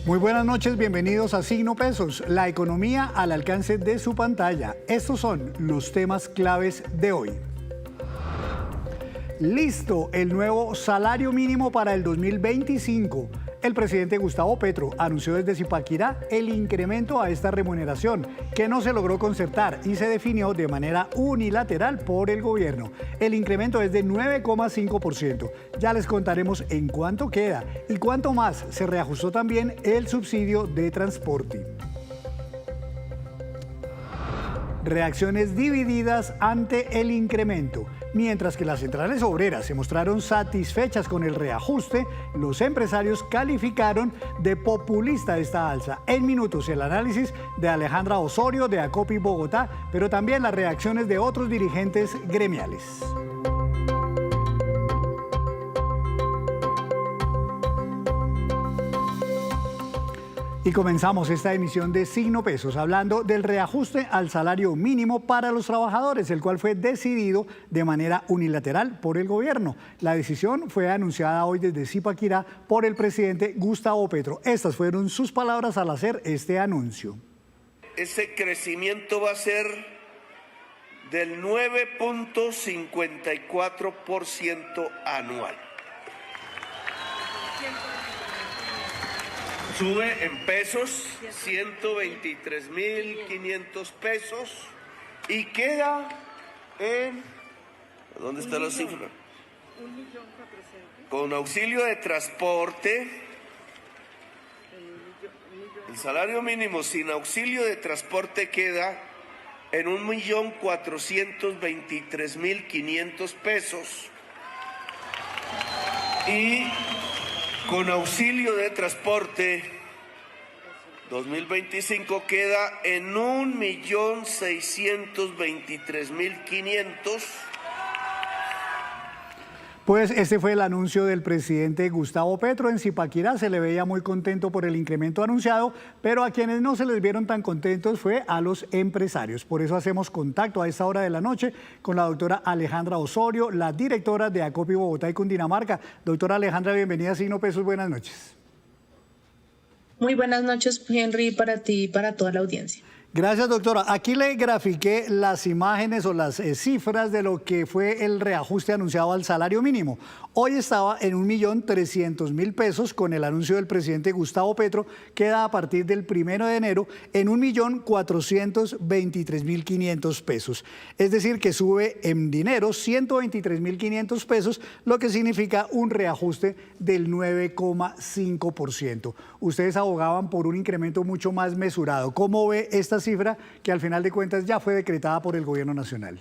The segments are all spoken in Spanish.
Muy buenas noches, bienvenidos a Signo Pesos, la economía al alcance de su pantalla. Estos son los temas claves de hoy. Listo el nuevo salario mínimo para el 2025. El presidente Gustavo Petro anunció desde Zipaquirá el incremento a esta remuneración, que no se logró concertar y se definió de manera unilateral por el gobierno. El incremento es de 9,5%. Ya les contaremos en cuánto queda y cuánto más se reajustó también el subsidio de transporte. Reacciones divididas ante el incremento. Mientras que las centrales obreras se mostraron satisfechas con el reajuste, los empresarios calificaron de populista esta alza. En minutos el análisis de Alejandra Osorio de Acopi Bogotá, pero también las reacciones de otros dirigentes gremiales. Y comenzamos esta emisión de Signo Pesos hablando del reajuste al salario mínimo para los trabajadores, el cual fue decidido de manera unilateral por el gobierno. La decisión fue anunciada hoy desde Zipaquirá por el presidente Gustavo Petro. Estas fueron sus palabras al hacer este anuncio. Ese crecimiento va a ser del 9,54% anual. Sube en pesos, 123.500 pesos y queda en... ¿Dónde está la cifra? 1.400.000. Con auxilio de transporte, el salario mínimo sin auxilio de transporte queda en 1.423.500 pesos y con auxilio de transporte 2025 queda en 1.623.500. Pues este fue el anuncio del presidente Gustavo Petro en Zipaquirá. Se le veía muy contento por el incremento anunciado, pero a quienes no se les vieron tan contentos fue a los empresarios. Por eso hacemos contacto a esta hora de la noche con la doctora Alejandra Osorio, la directora de Acopi Bogotá y Cundinamarca. Doctora Alejandra, bienvenida a Signo Pesos, buenas noches. Muy buenas noches, Henry, para ti y para toda la audiencia. Gracias, doctora. Aquí le grafiqué las imágenes o las cifras de lo que fue el reajuste anunciado al salario mínimo. Hoy estaba en 1.300.000 pesos con el anuncio del presidente Gustavo Petro, queda a partir del 1 de enero en 1.423.500 pesos. Es decir, que sube en dinero 123.500 pesos, lo que significa un reajuste del 9,5%. Ustedes abogaban por un incremento mucho más mesurado. ¿Cómo ve esta cifra que al final de cuentas ya fue decretada por el gobierno nacional?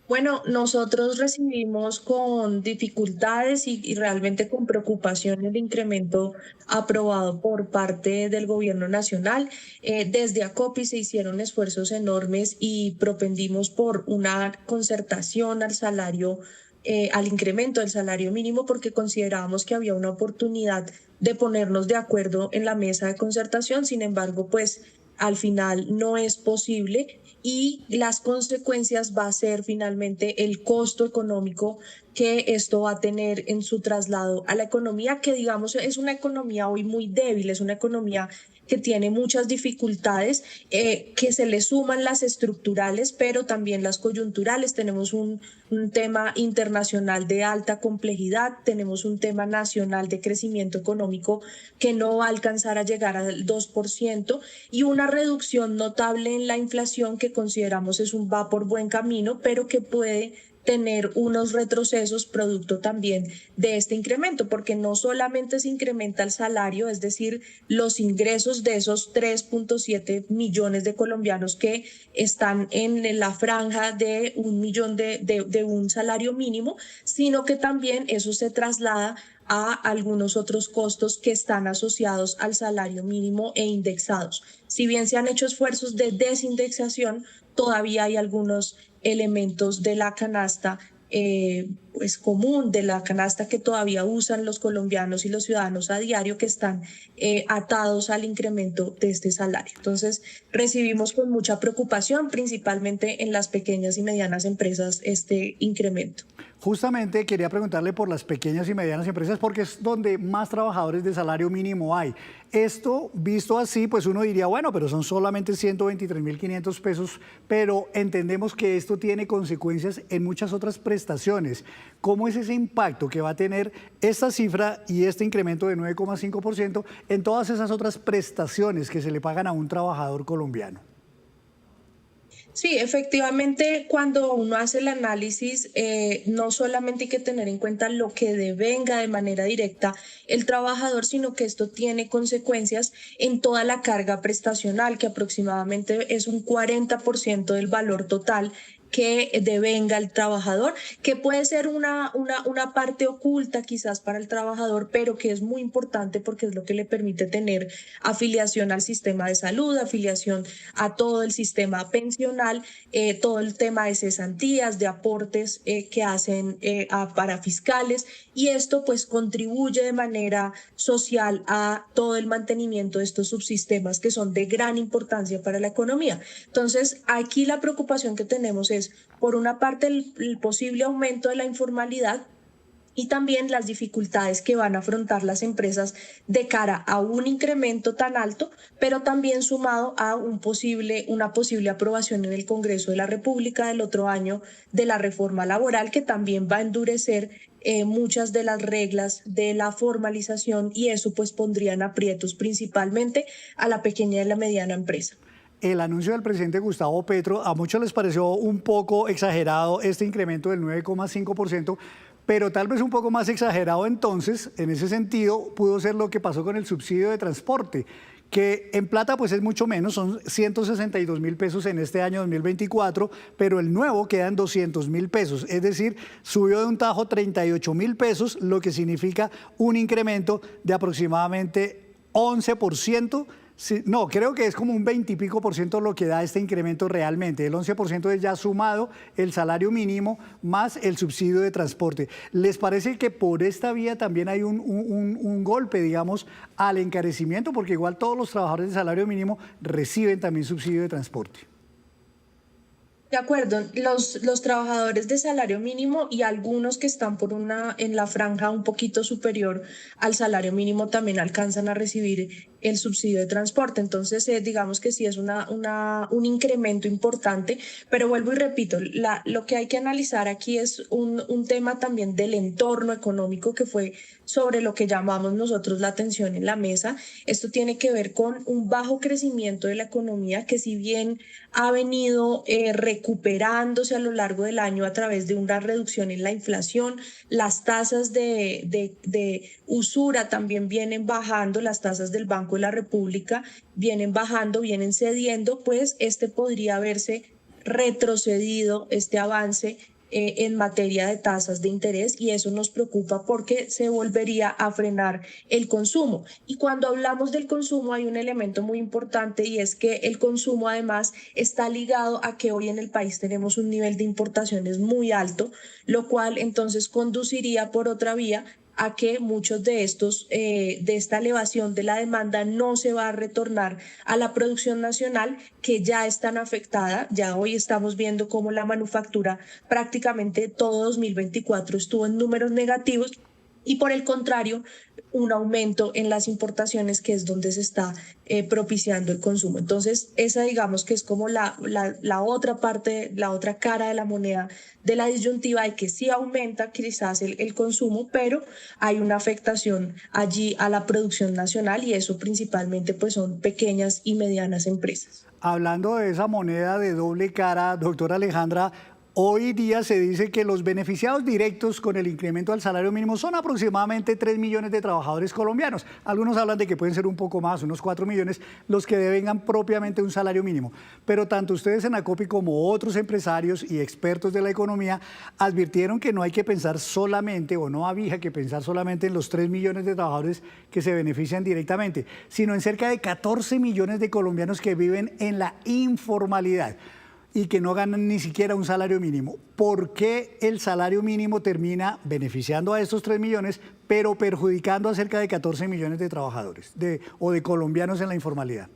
Bueno, nosotros recibimos con dificultades y realmente con preocupación el incremento aprobado por parte del gobierno nacional. Desde Acopi se hicieron esfuerzos enormes y propendimos por una concertación al salario, al incremento del salario mínimo, porque considerábamos que había una oportunidad de ponernos de acuerdo en la mesa de concertación. Sin embargo, pues al final no es posible y las consecuencias va a ser finalmente el costo económico que esto va a tener en su traslado a la economía, que digamos es una economía hoy muy débil, es una economía que tiene muchas dificultades, que se le suman las estructurales, pero también las coyunturales. Tenemos un tema internacional de alta complejidad, tenemos un tema nacional de crecimiento económico que no va a alcanzar a llegar al 2% y una reducción notable en la inflación que consideramos va por buen camino, pero que puede tener unos retrocesos producto también de este incremento, porque no solamente se incrementa el salario, es decir, los ingresos de esos 3.7 millones de colombianos que están en la franja de 1 millón de un salario mínimo, sino que también eso se traslada a algunos otros costos que están asociados al salario mínimo e indexados. Si bien se han hecho esfuerzos de desindexación, todavía hay algunos elementos de la canasta pues común de la canasta que todavía usan los colombianos y los ciudadanos a diario, que están atados al incremento de este salario. Entonces, recibimos con mucha preocupación, principalmente en las pequeñas y medianas empresas, este incremento. Justamente quería preguntarle por las pequeñas y medianas empresas porque es donde más trabajadores de salario mínimo hay. Esto, visto así, pues uno diría, bueno, pero son solamente 123.500 pesos, pero entendemos que esto tiene consecuencias en muchas otras prestaciones. ¿Cómo es ese impacto que va a tener esta cifra y este incremento de 9,5% en todas esas otras prestaciones que se le pagan a un trabajador colombiano? Sí, efectivamente, cuando uno hace el análisis, no solamente hay que tener en cuenta lo que devenga de manera directa el trabajador, sino que esto tiene consecuencias en toda la carga prestacional, que aproximadamente es un 40% del valor total que devenga el trabajador, que puede ser una parte oculta quizás para el trabajador, pero que es muy importante porque es lo que le permite tener afiliación al sistema de salud, afiliación a todo el sistema pensional, todo el tema de cesantías, de aportes que hacen para fiscales, y esto pues contribuye de manera social a todo el mantenimiento de estos subsistemas que son de gran importancia para la economía. Entonces, aquí la preocupación que tenemos es, por una parte, el posible aumento de la informalidad y también las dificultades que van a afrontar las empresas de cara a un incremento tan alto, pero también sumado a una posible aprobación en el Congreso de la República del otro año de la reforma laboral, que también va a endurecer muchas de las reglas de la formalización, y eso pues pondría en aprietos principalmente a la pequeña y la mediana empresa. El anuncio del presidente Gustavo Petro, a muchos les pareció un poco exagerado este incremento del 9,5%, pero tal vez un poco más exagerado entonces, en ese sentido, pudo ser lo que pasó con el subsidio de transporte, que en plata pues es mucho menos, son 162.000 pesos en este año 2024, pero el nuevo queda en 200.000 pesos, es decir, subió de un tajo 38.000 pesos, lo que significa un incremento de aproximadamente 11%. Sí, no, creo que es como un 20 y pico por ciento lo que da este incremento realmente. El 11% es ya sumado el salario mínimo más el subsidio de transporte. ¿Les parece que por esta vía también hay un golpe, digamos, al encarecimiento? Porque igual todos los trabajadores de salario mínimo reciben también subsidio de transporte. De acuerdo, los trabajadores de salario mínimo y algunos que están en la franja un poquito superior al salario mínimo también alcanzan a recibir el subsidio de transporte. Entonces, digamos que sí es un incremento importante, pero vuelvo y repito, lo que hay que analizar aquí es un tema también del entorno económico, que fue sobre lo que llamamos nosotros la atención en la mesa. Esto tiene que ver con un bajo crecimiento de la economía, que si bien ha venido recuperándose a lo largo del año a través de una reducción en la inflación, las tasas de usura también vienen bajando, las tasas del Banco de la República vienen bajando, vienen cediendo, pues podría haberse retrocedido este avance en materia de tasas de interés, y eso nos preocupa porque se volvería a frenar el consumo. Y cuando hablamos del consumo hay un elemento muy importante, y es que el consumo además está ligado a que hoy en el país tenemos un nivel de importaciones muy alto, lo cual entonces conduciría por otra vía a que muchos de esta elevación de la demanda no se va a retornar a la producción nacional, que ya es tan afectada. Ya hoy estamos viendo cómo la manufactura prácticamente todo 2024 estuvo en números negativos, y por el contrario, un aumento en las importaciones, que es donde se está propiciando el consumo. Entonces, esa digamos que es como la otra parte, la otra cara de la moneda de la disyuntiva, de que sí aumenta quizás el consumo, pero hay una afectación allí a la producción nacional, y eso principalmente pues son pequeñas y medianas empresas. Hablando de esa moneda de doble cara, doctora Alejandra, hoy día se dice que los beneficiados directos con el incremento del salario mínimo son aproximadamente 3 millones de trabajadores colombianos. Algunos hablan de que pueden ser un poco más, unos 4 millones, los que devengan propiamente un salario mínimo. Pero tanto ustedes en ACOPI como otros empresarios y expertos de la economía advirtieron que no hay que pensar solamente, o no había que pensar solamente en los 3 millones de trabajadores que se benefician directamente, sino en cerca de 14 millones de colombianos que viven en la informalidad. y que no ganan ni siquiera un salario mínimo. ¿Por qué el salario mínimo termina beneficiando a estos 3 millones, pero perjudicando a cerca de 14 millones de trabajadores o de colombianos en la informalidad?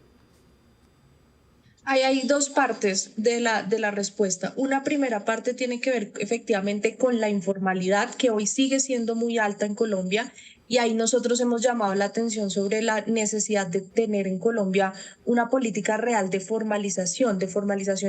Hay dos partes de la respuesta. Una primera parte tiene que ver efectivamente con la informalidad, que hoy sigue siendo muy alta en Colombia, y ahí nosotros hemos llamado la atención sobre la necesidad de tener en Colombia una política real de formalización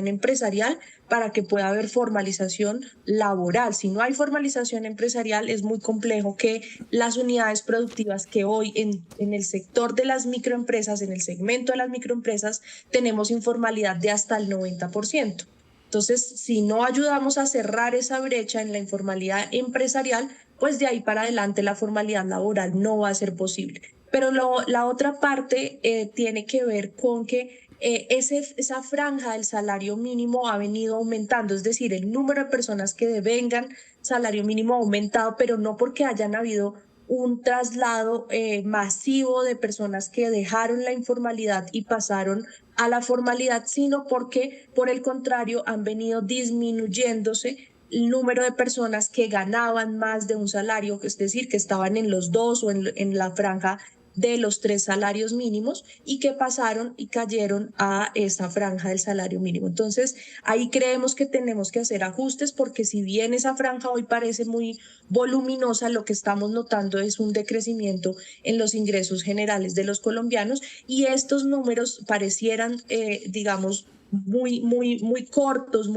empresarial para que pueda haber formalización laboral. Si no hay formalización empresarial, es muy complejo que las unidades productivas que hoy en el sector de las microempresas, en el segmento de las microempresas, tenemos informalidad de hasta el 90%. Entonces, si no ayudamos a cerrar esa brecha en la informalidad empresarial, pues de ahí para adelante la formalidad laboral no va a ser posible. Pero la otra parte tiene que ver con que esa franja del salario mínimo ha venido aumentando, es decir, el número de personas que devengan salario mínimo ha aumentado, pero no porque hayan habido un traslado masivo de personas que dejaron la informalidad y pasaron a la formalidad, sino porque, por el contrario, han venido disminuyéndose el número de personas que ganaban más de un salario, es decir, que estaban en los 2 o en la franja de los 3 salarios mínimos y que pasaron y cayeron a esa franja del salario mínimo. Entonces, ahí creemos que tenemos que hacer ajustes porque si bien esa franja hoy parece muy voluminosa, lo que estamos notando es un decrecimiento en los ingresos generales de los colombianos y estos números parecieran, digamos, muy cortos,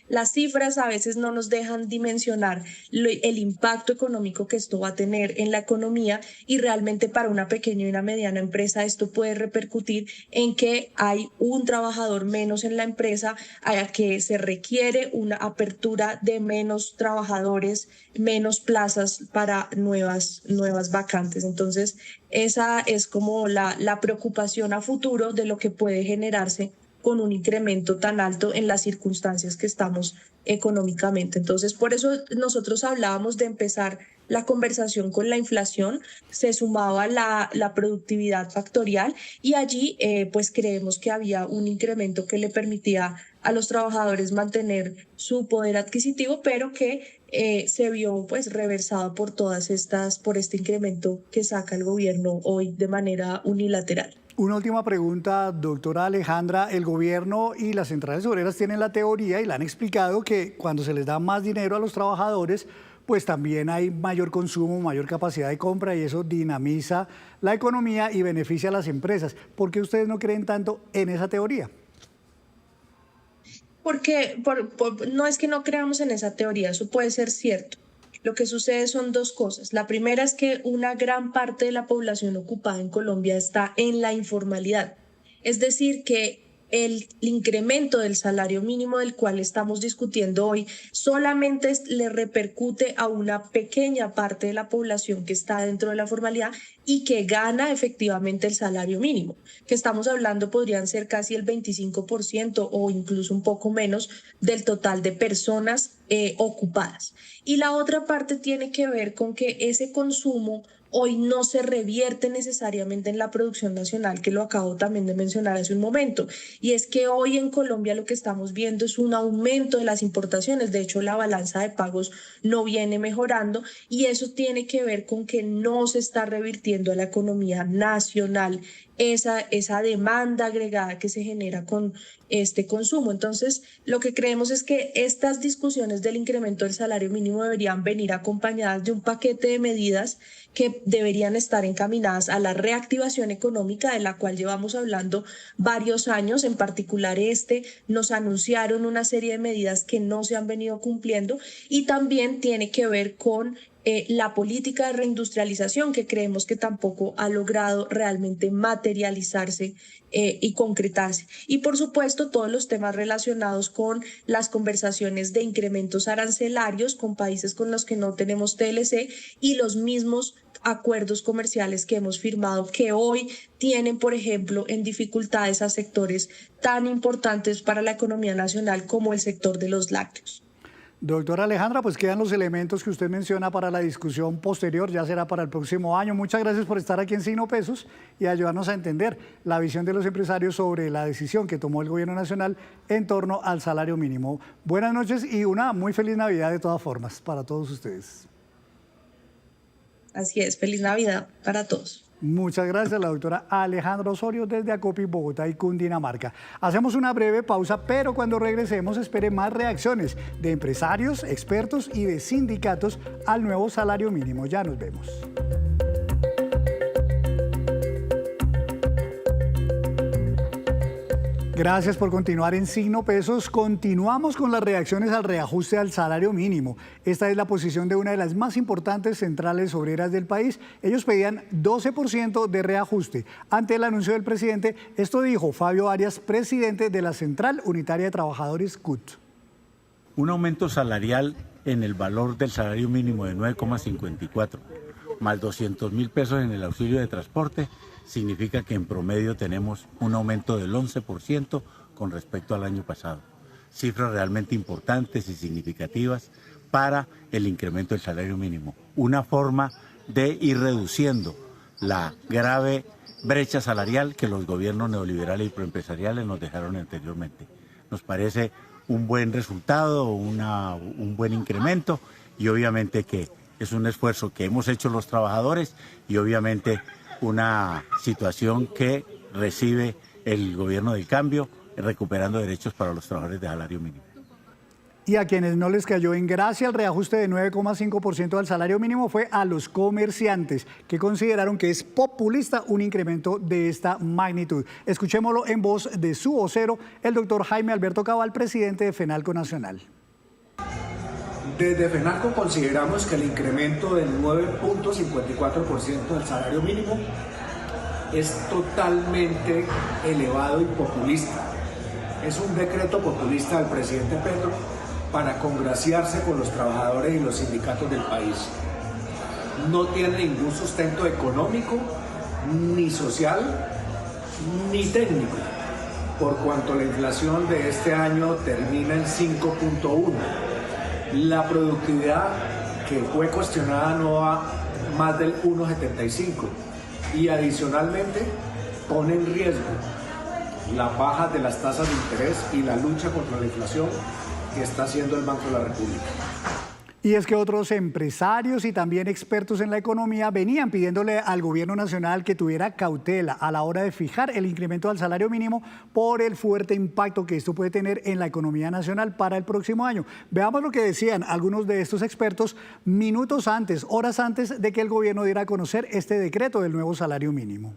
las cifras a veces no nos dejan dimensionar el impacto económico que esto va a tener en la economía y realmente para una pequeña y una mediana empresa esto puede repercutir en que hay un trabajador menos en la empresa, a que se requiere una apertura de menos trabajadores, menos plazas para nuevas vacantes. Entonces, esa es como la preocupación a futuro de lo que puede generarse con un incremento tan alto en las circunstancias que estamos económicamente. Entonces, por eso nosotros hablábamos de empezar la conversación con la inflación, se sumaba la productividad factorial y allí pues creemos que había un incremento que le permitía a los trabajadores mantener su poder adquisitivo, pero que se vio pues reversado por por este incremento que saca el gobierno hoy de manera unilateral. Una última pregunta, doctora Alejandra. El gobierno y las centrales obreras tienen la teoría y la han explicado que cuando se les da más dinero a los trabajadores, pues también hay mayor consumo, mayor capacidad de compra y eso dinamiza la economía y beneficia a las empresas. ¿Por qué ustedes no creen tanto en esa teoría? Porque no es que no creamos en esa teoría, eso puede ser cierto. Lo que sucede son dos cosas. La primera es que una gran parte de la población ocupada en Colombia está en la informalidad. Es decir, que el incremento del salario mínimo del cual estamos discutiendo hoy solamente le repercute a una pequeña parte de la población que está dentro de la formalidad y que gana efectivamente el salario mínimo, que estamos hablando podrían ser casi el 25% o incluso un poco menos del total de personas ocupadas. Y la otra parte tiene que ver con que ese consumo hoy no se revierte necesariamente en la producción nacional, que lo acabo también de mencionar hace un momento. Y es que hoy en Colombia lo que estamos viendo es un aumento de las importaciones. De hecho, la balanza de pagos no viene mejorando y eso tiene que ver con que no se está revirtiendo a la economía nacional esa demanda agregada que se genera con este consumo. Entonces, lo que creemos es que estas discusiones del incremento del salario mínimo deberían venir acompañadas de un paquete de medidas que deberían estar encaminadas a la reactivación económica, de la cual llevamos hablando varios años. En particular, nos anunciaron una serie de medidas que no se han venido cumpliendo y también tiene que ver con la política de reindustrialización, que creemos que tampoco ha logrado realmente materializarse y concretarse. Y por supuesto, todos los temas relacionados con las conversaciones de incrementos arancelarios con países con los que no tenemos TLC y los mismos acuerdos comerciales que hemos firmado que hoy tienen, por ejemplo, en dificultades a sectores tan importantes para la economía nacional como el sector de los lácteos. Doctora Alejandra, pues quedan los elementos que usted menciona para la discusión posterior, ya será para el próximo año. Muchas gracias por estar aquí en Signo Pesos y ayudarnos a entender la visión de los empresarios sobre la decisión que tomó el gobierno nacional en torno al salario mínimo. Buenas noches y una muy feliz Navidad de todas formas para todos ustedes. Así es, feliz Navidad para todos. Muchas gracias, la doctora Alejandra Osorio desde Acopi, Bogotá y Cundinamarca. Hacemos una breve pausa, pero cuando regresemos espere más reacciones de empresarios, expertos y de sindicatos al nuevo salario mínimo. Ya nos vemos. Gracias por continuar en Signo Pesos. Continuamos con las reacciones al reajuste al salario mínimo. Esta es la posición de una de las más importantes centrales obreras del país. Ellos pedían 12% de reajuste. Ante el anuncio del presidente, esto dijo Fabio Arias, presidente de la Central Unitaria de Trabajadores CUT. Un aumento salarial en el valor del salario mínimo de 9,54 más 200.000 pesos en el auxilio de transporte significa que en promedio tenemos un aumento del 11% con respecto al año pasado. Cifras realmente importantes y significativas para el incremento del salario mínimo. Una forma de ir reduciendo la grave brecha salarial que los gobiernos neoliberales y proempresariales nos dejaron anteriormente. Nos parece un buen resultado, un buen incremento y obviamente que es un esfuerzo que hemos hecho los trabajadores y obviamente una situación que recibe el gobierno del cambio, recuperando derechos para los trabajadores de salario mínimo. Y a quienes no les cayó en gracia el reajuste de 9,5% al salario mínimo fue a los comerciantes, que consideraron que es populista un incremento de esta magnitud. Escuchémoslo en voz de su vocero, el doctor Jaime Alberto Cabal, presidente de FENALCO Nacional. Desde FENALCO consideramos que el incremento del 9,54% del salario mínimo es totalmente elevado y populista. Es un decreto populista del presidente Petro para congraciarse con los trabajadores y los sindicatos del país. No tiene ningún sustento económico, ni social, ni técnico, por cuanto la inflación de este año termina en 5,1%. La productividad que fue cuestionada no va más del 1,75 y adicionalmente pone en riesgo la baja de las tasas de interés y la lucha contra la inflación que está haciendo el Banco de la República. Y es que otros empresarios y también expertos en la economía venían pidiéndole al gobierno nacional que tuviera cautela a la hora de fijar el incremento al salario mínimo por el fuerte impacto que esto puede tener en la economía nacional para el próximo año. Veamos lo que decían algunos de estos expertos minutos antes, horas antes de que el gobierno diera a conocer este decreto del nuevo salario mínimo.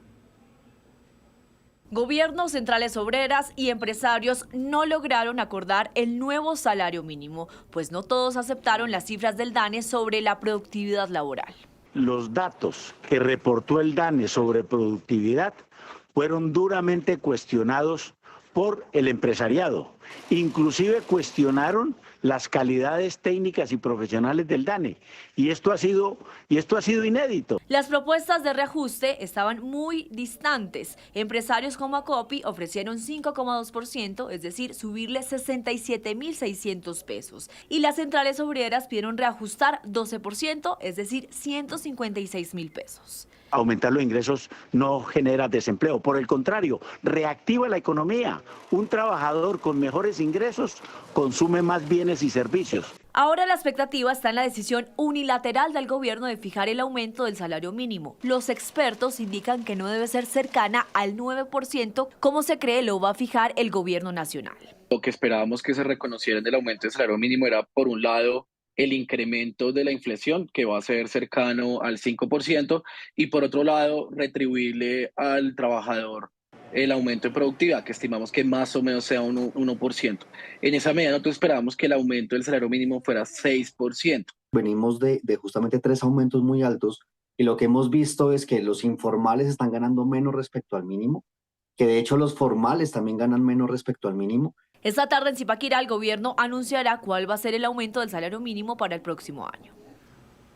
Gobiernos, centrales obreras y empresarios no lograron acordar el nuevo salario mínimo, pues no todos aceptaron las cifras del DANE sobre la productividad laboral. Los datos que reportó el DANE sobre productividad fueron duramente cuestionados por el empresariado. Inclusive cuestionaron las calidades técnicas y profesionales del DANE. Y esto ha sido inédito. Las propuestas de reajuste estaban muy distantes. Empresarios como Acopi ofrecieron 5,2%, es decir, subirle 67.600 pesos. Y las centrales obreras pidieron reajustar 12%, es decir, 156.000 pesos. Aumentar los ingresos no genera desempleo, por el contrario, reactiva la economía. Un trabajador con mejores ingresos consume más bienes y servicios. Ahora la expectativa está en la decisión unilateral del gobierno de fijar el aumento del salario mínimo. Los expertos indican que no debe ser cercana al 9%, como se cree lo va a fijar el gobierno nacional. Lo que esperábamos que se reconociera en el aumento del salario mínimo era, por un lado, el incremento de la inflación, que va a ser cercano al 5%, y por otro lado, retribuirle al trabajador el aumento de productividad, que estimamos que más o menos sea un 1%. En esa medida nosotros esperábamos que el aumento del salario mínimo fuera 6%. Venimos de justamente 3 aumentos muy altos y lo que hemos visto es que los informales están ganando menos respecto al mínimo, que de hecho los formales también ganan menos respecto al mínimo. Esta tarde en Zipaquirá el gobierno anunciará cuál va a ser el aumento del salario mínimo para el próximo año.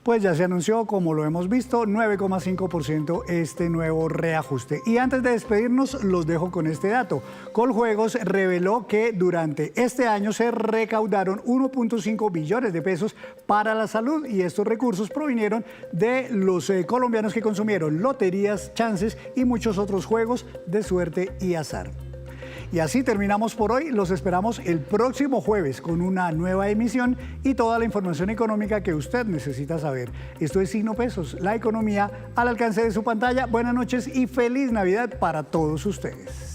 Pues ya se anunció, como lo hemos visto, 9,5% este nuevo reajuste. Y antes de despedirnos, los dejo con este dato. Coljuegos reveló que durante este año se recaudaron 1.5 billones de pesos para la salud y estos recursos provinieron de los colombianos que consumieron loterías, chances y muchos otros juegos de suerte y azar. Y así terminamos por hoy. Los esperamos el próximo jueves con una nueva emisión y toda la información económica que usted necesita saber. Esto es Signo Pesos, la economía al alcance de su pantalla. Buenas noches y feliz Navidad para todos ustedes.